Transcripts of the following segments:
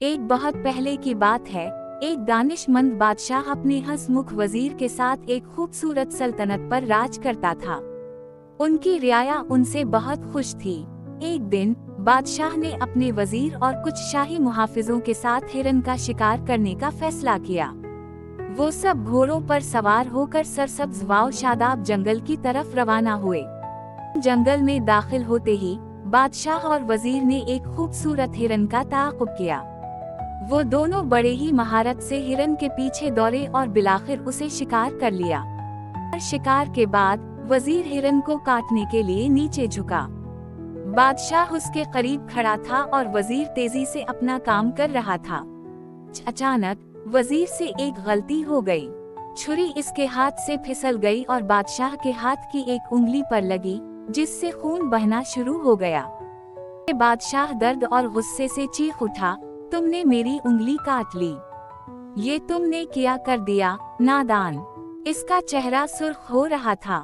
एक बहुत पहले की बात है। एक दानिशमंद बादशाह अपने हंसमुख वजीर के साथ एक खूबसूरत सल्तनत पर राज करता था। उनकी रियाया उनसे बहुत खुश थी। एक दिन बादशाह ने अपने वजीर और कुछ शाही मुहाफिजों के साथ हिरन का शिकार करने का फैसला किया। वो सब घोड़ों पर सवार होकर सरसब्ज वाव शादाब जंगल की तरफ रवाना हुए। जंगल में दाखिल होते ही बादशाह और वजीर ने एक खूबसूरत हिरन का ताक़ुब किया। वो दोनों बड़े ही महारत से हिरन के पीछे दौड़े और बिलाखिर उसे शिकार कर लिया। शिकार के बाद वजीर हिरन को काटने के लिए नीचे झुका। बादशाह उसके करीब खड़ा था और वजीर तेजी से अपना काम कर रहा था। अचानक वजीर से एक गलती हो गई। छुरी इसके हाथ से फिसल गई और बादशाह के हाथ की एक उंगली पर लगी, जिससे खून बहना शुरू हो गया। बादशाह दर्द और गुस्से से चीख उठा, तुमने मेरी उंगली काट ली, ये तुमने क्या कर दिया, नादान। इसका चेहरा सुर्ख हो रहा था।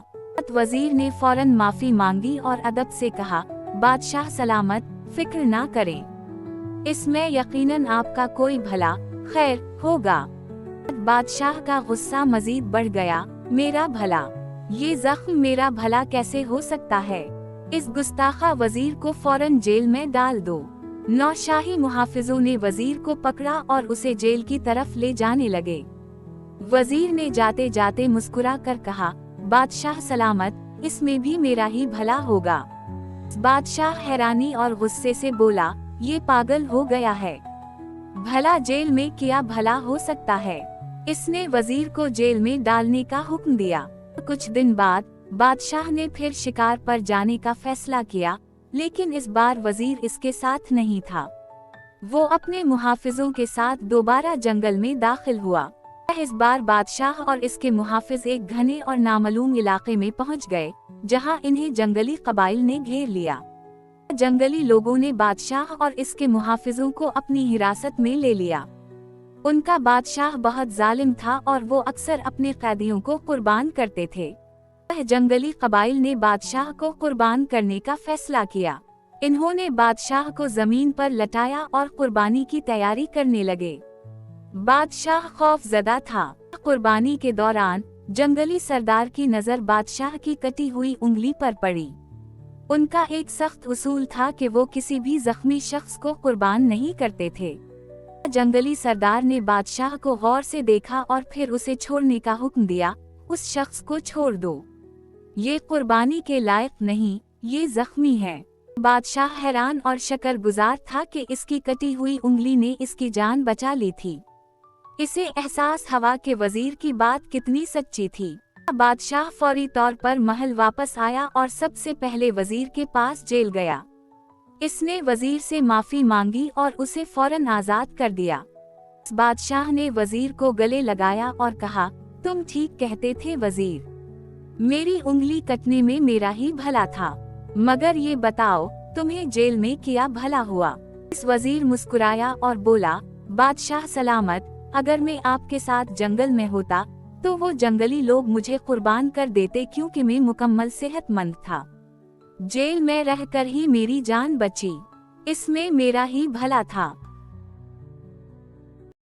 वजीर ने फौरन माफी मांगी और अदब से कहा, बादशाह सलामत, फिक्र ना करें, इसमें यकीनन आपका कोई भला खैर होगा। बादशाह का गुस्सा मजीद बढ़ गया, मेरा भला, ये जख्म मेरा भला कैसे हो सकता है? इस गुस्ताखा वजीर को फौरन जेल में डाल दो। 9 शाही मुहाफिजों ने वजीर को पकड़ा और उसे जेल की तरफ ले जाने लगे। वजीर ने जाते जाते मुस्कुरा कर कहा, बादशाह सलामत, इसमें भी मेरा ही भला होगा। बादशाह हैरानी और गुस्से से बोला, ये पागल हो गया है, भला जेल में क्या भला हो सकता है? इसने वजीर को जेल में डालने का हुक्म दिया। कुछ दिन बाद बादशाह ने फिर शिकार पर जाने का फैसला किया, लेकिन इस बार वजीर इसके साथ नहीं था। वो अपने मुहाफिजों के साथ दोबारा जंगल में दाखिल हुआ। इस बार बादशाह और इसके मुहाफिज एक घने और नामालूम इलाके में पहुंच गए, जहां इन्हें जंगली कबाइल ने घेर लिया। जंगली लोगों ने बादशाह और इसके मुहाफिजों को अपनी हिरासत में ले लिया। उनका बादशाह बहुत जालिम था और वो अक्सर अपने कैदियों को कुर्बान करते थे। जंगली कबाइल ने बादशाह को कुर्बान करने का फैसला किया। इन्होंने बादशाह को जमीन पर लटाया और कुर्बानी की तैयारी करने लगे। बादशाह खौफजदा था। कुर्बानी के दौरान जंगली सरदार की नजर बादशाह की कटी हुई उंगली पर पड़ी। उनका एक सख्त उसूल था कि वो किसी भी जख्मी शख्स को कुर्बान नहीं करते थे। जंगली सरदार ने बादशाह को गौर से देखा और फिर उसे छोड़ने का हुक्म दिया, उस शख्स को छोड़ दो, ये कुर्बानी के लायक नहीं, ये जख्मी है। बादशाह हैरान और शकरगुजार था कि इसकी कटी हुई उंगली ने इसकी जान बचा ली थी। इसे एहसास हुआ कि वजीर की बात कितनी सच्ची थी। बादशाह फौरी तौर पर महल वापस आया और सबसे पहले वजीर के पास जेल गया। इसने वजीर से माफी मांगी और उसे फौरन आजाद कर दिया। बादशाह ने वजीर को गले लगाया और कहा, तुम ठीक कहते थे वजीर, मेरी उंगली कटने में मेरा ही भला था, मगर ये बताओ तुम्हें जेल में क्या भला हुआ? इस वजीर मुस्कुराया और बोला, बादशाह सलामत, अगर मैं आपके साथ जंगल में होता तो वो जंगली लोग मुझे कुर्बान कर देते, क्योंकि मैं मुकम्मल सेहतमंद था। जेल में रहकर ही मेरी जान बची, इसमें मेरा ही भला था।